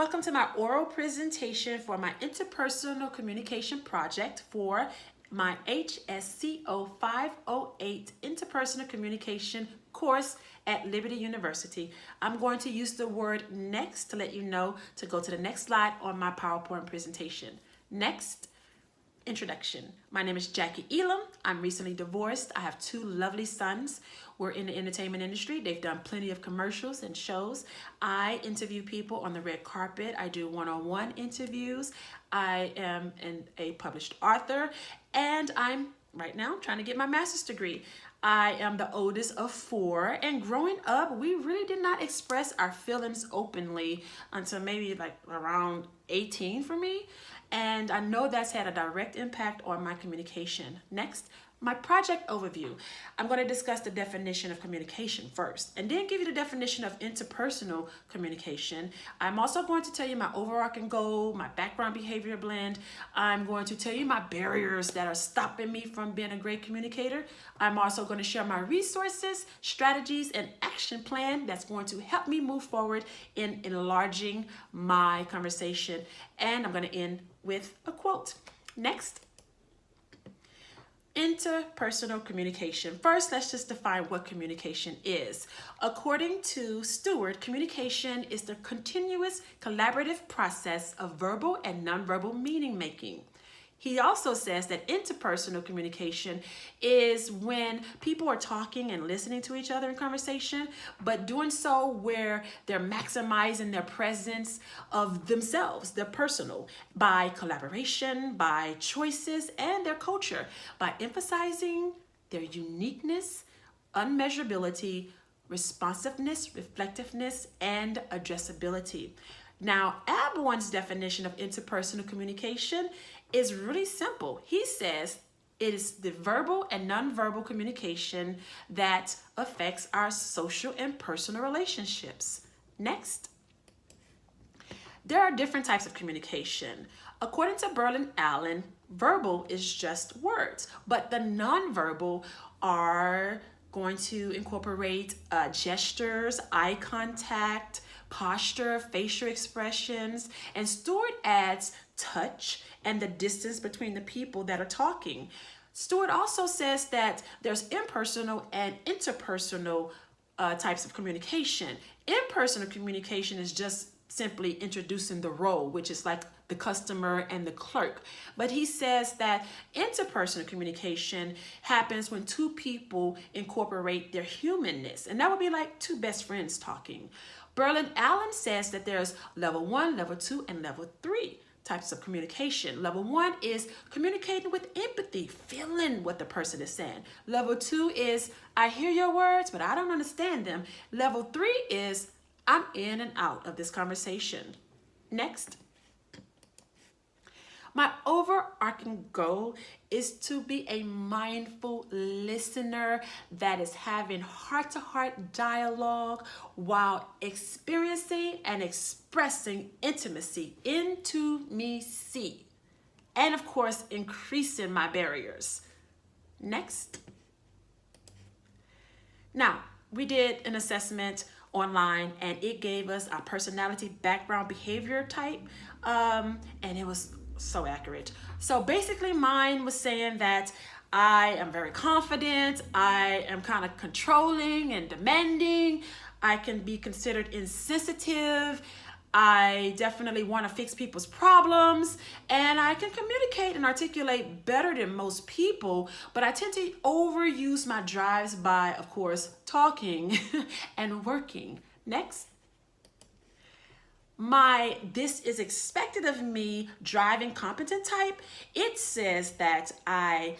Welcome to my oral presentation for my interpersonal communication project for my HSCO 508 interpersonal communication course at Liberty University. I'm going to use the word next to let you know to go to the next slide on my PowerPoint presentation. Next. Introduction. My name is Jackie Elam. I'm recently divorced. I have two lovely sons. We're in the entertainment industry. They've done plenty of commercials and shows. I interview people on the red carpet. I do one-on-one interviews. I am a published author, and I'm right now trying to get my master's degree. I am the oldest of four, and growing up, we really did not express our feelings openly until maybe like around 18 for me. And I know that's had a direct impact on my communication. Next, my project overview. I'm going to discuss the definition of communication first, and then give you the definition of interpersonal communication. I'm also going to tell you my overarching goal, my background behavior blend. I'm going to tell you my barriers that are stopping me from being a great communicator. I'm also going to share my resources, strategies, and action plan that's going to help me move forward in enlarging my conversation. And I'm going to end with a quote. Next. Interpersonal communication. First, let's just define what communication is. According to Stewart, communication is the continuous collaborative process of verbal and nonverbal meaning making. He also says that interpersonal communication is when people are talking and listening to each other in conversation, but doing so where they're maximizing their presence of themselves, their personal, by collaboration, by choices, and their culture, by emphasizing their uniqueness, unmeasurability, responsiveness, reflectiveness, and addressability. Now, Abwan's definition of interpersonal communication is really simple. He says it is the verbal and nonverbal communication that affects our social and personal relationships. Next. There are different types of communication. According to Berlin Allen, verbal is just words, but the nonverbal are going to incorporate gestures, eye contact, posture, facial expressions, and Stewart adds touch and the distance between the people that are talking. Stewart also says that there's impersonal and interpersonal types of communication. Impersonal communication is just simply introducing the role, which is like the customer and the clerk. But he says that interpersonal communication happens when two people incorporate their humanness, and that would be like two best friends talking. Berlin Allen says that there's level 1, level 2, and level 3 types of communication. Level 1 is communicating with empathy, feeling what the person is saying. Level 2 is I hear your words, but I don't understand them. Level 3 is I'm in and out of this conversation. Next. My overarching goal is to be a mindful listener that is having heart-to-heart dialogue while experiencing and expressing intimacy, intimacy, and of course, increasing my barriers. Next. Now, we did an assessment online, and it gave us our personality, background, behavior type, and it was so accurate. So basically mine was saying that I am very confident, I am kind of controlling and demanding, I can be considered insensitive, I definitely want to fix people's problems, and I can communicate and articulate better than most people, but I tend to overuse my drives by, of course, talking and working. Next. My this is expected of me driving competent type, it says that I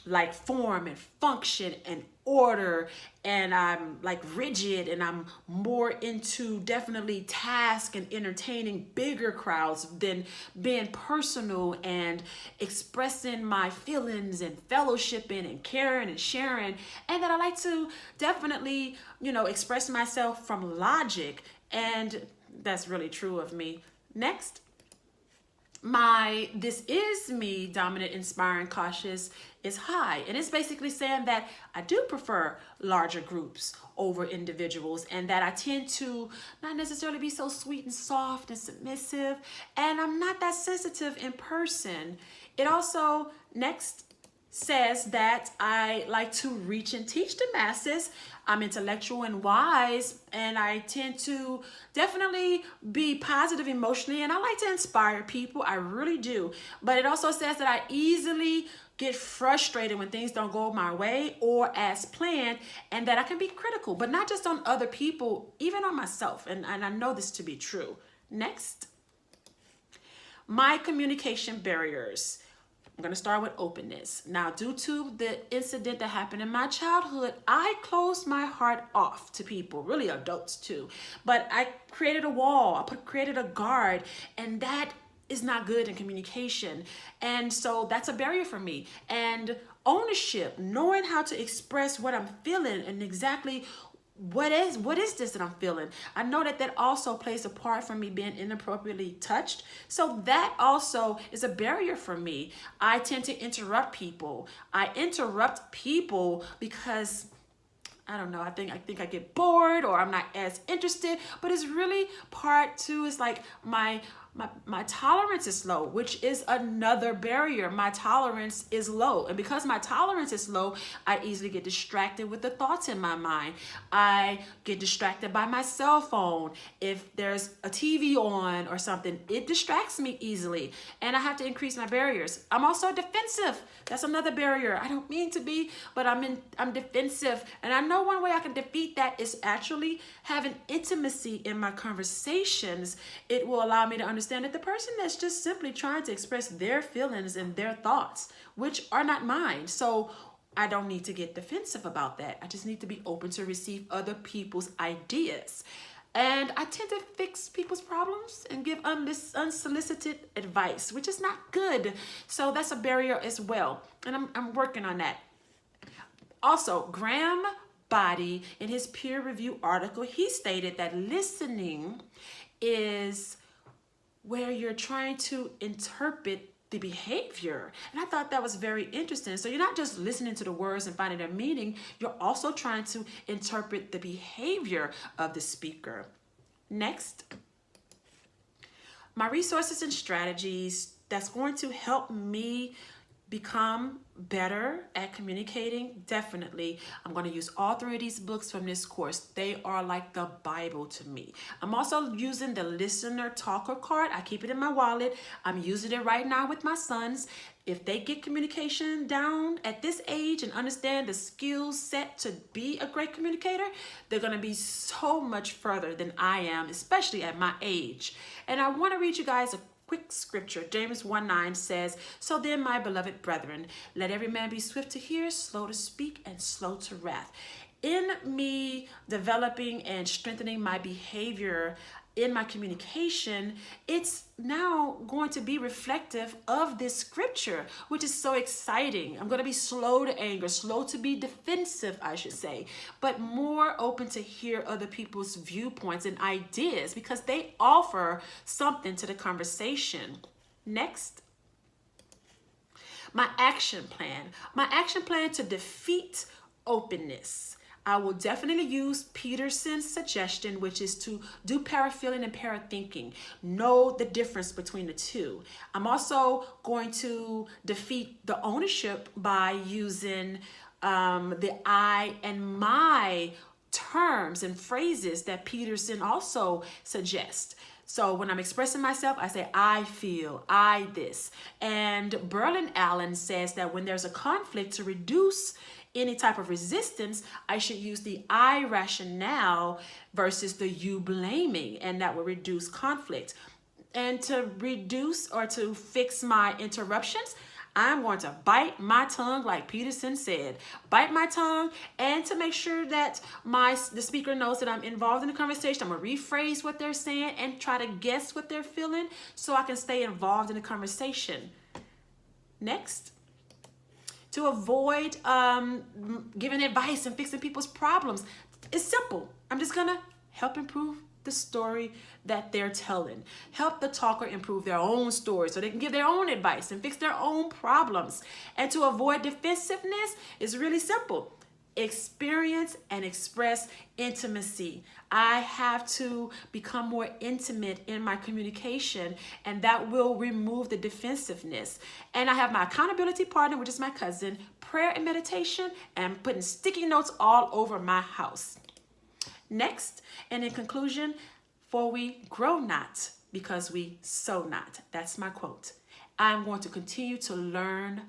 like form and function and order, and I'm like rigid, and I'm more into definitely task and entertaining bigger crowds than being personal and expressing my feelings and fellowshipping and caring and sharing, and that I like to definitely, express myself from logic, and that's really true of me. Next. My this is me, dominant, inspiring, cautious, is high. And it's basically saying that I do prefer larger groups over individuals, and that I tend to not necessarily be so sweet and soft and submissive, and I'm not that sensitive in person. It also next says that I like to reach and teach the masses. I'm intellectual and wise, and I tend to definitely be positive emotionally, and I like to inspire people. I really do. But it also says that I easily get frustrated when things don't go my way or as planned, and that I can be critical, but not just on other people, even on myself. And I know this to be true. Next, my communication barriers. I'm going to start with openness. Now, due to the incident that happened in my childhood, I closed my heart off to people, really adults too. But I created a wall, created a guard, and that is not good in communication. And so that's a barrier for me. And ownership, knowing how to express what I'm feeling and exactly what is this that I'm feeling. I know that also plays a part for me being inappropriately touched. So that also is a barrier for me. I tend to interrupt people. I interrupt people because I don't know, I think I get bored or I'm not as interested, but it's really part two is like my tolerance is low, which is another barrier. My tolerance is low. And because my tolerance is low, I easily get distracted with the thoughts in my mind. I get distracted by my cell phone. If there's a TV on or something, it distracts me easily. And I have to increase my barriers. I'm also defensive. That's another barrier. I don't mean to be, but I'm defensive. And I know one way I can defeat that is actually having intimacy in my conversations. It will allow me to understand that the person that's just simply trying to express their feelings and their thoughts, which are not mine. So I don't need to get defensive about that. I just need to be open to receive other people's ideas. And I tend to fix people's problems and give unsolicited advice, which is not good. So that's a barrier as well. And I'm working on that. Also, Graham Body, in his peer review article, he stated that listening is where you're trying to interpret the behavior. And I thought that was very interesting. So you're not just listening to the words and finding their meaning, you're also trying to interpret the behavior of the speaker. Next, my resources and strategies that's going to help me become better at communicating. Definitely, I'm going to use all three of these books from this course. They are like the Bible to me. I'm also using the listener talker card. I keep it in my wallet. I'm using it right now with my sons. If they get communication down at this age and understand the skill set to be a great communicator, they're going to be so much further than I am, especially at my age. And I want to read you guys a quick scripture. James 1:9 says, "So then, my beloved brethren, let every man be swift to hear, slow to speak, and slow to wrath." In me developing and strengthening my behavior in my communication, it's now going to be reflective of this scripture, which is so exciting. I'm going to be slow to anger, slow to be defensive, I should say, but more open to hear other people's viewpoints and ideas because they offer something to the conversation. Next, my action plan. My action plan to defeat openness. I will definitely use Peterson's suggestion, which is to do parafeeling and parathinking. Know the difference between the two. I'm also going to defeat the ownership by using the I and my terms and phrases that Peterson also suggests. So when I'm expressing myself, I say, I feel, I this. And Berlin Allen says that when there's a conflict, to reduce any type of resistance, I should use the I rationale versus the you blaming, and that will reduce conflict. And to reduce or to fix my interruptions, I'm going to bite my tongue, like Peterson said. Bite my tongue, and to make sure that the speaker knows that I'm involved in the conversation, I'm going to rephrase what they're saying and try to guess what they're feeling so I can stay involved in the conversation. Next, to avoid giving advice and fixing people's problems, it's simple. I'm just going to help improve the story that they're telling. Help the talker improve their own story so they can give their own advice and fix their own problems. And to avoid defensiveness is really simple. Experience and express intimacy. I have to become more intimate in my communication, and that will remove the defensiveness. And I have my accountability partner, which is my cousin, prayer and meditation, and putting sticky notes all over my house. Next, and in conclusion, for we grow not because we sow not. That's my quote. I'm going to continue to learn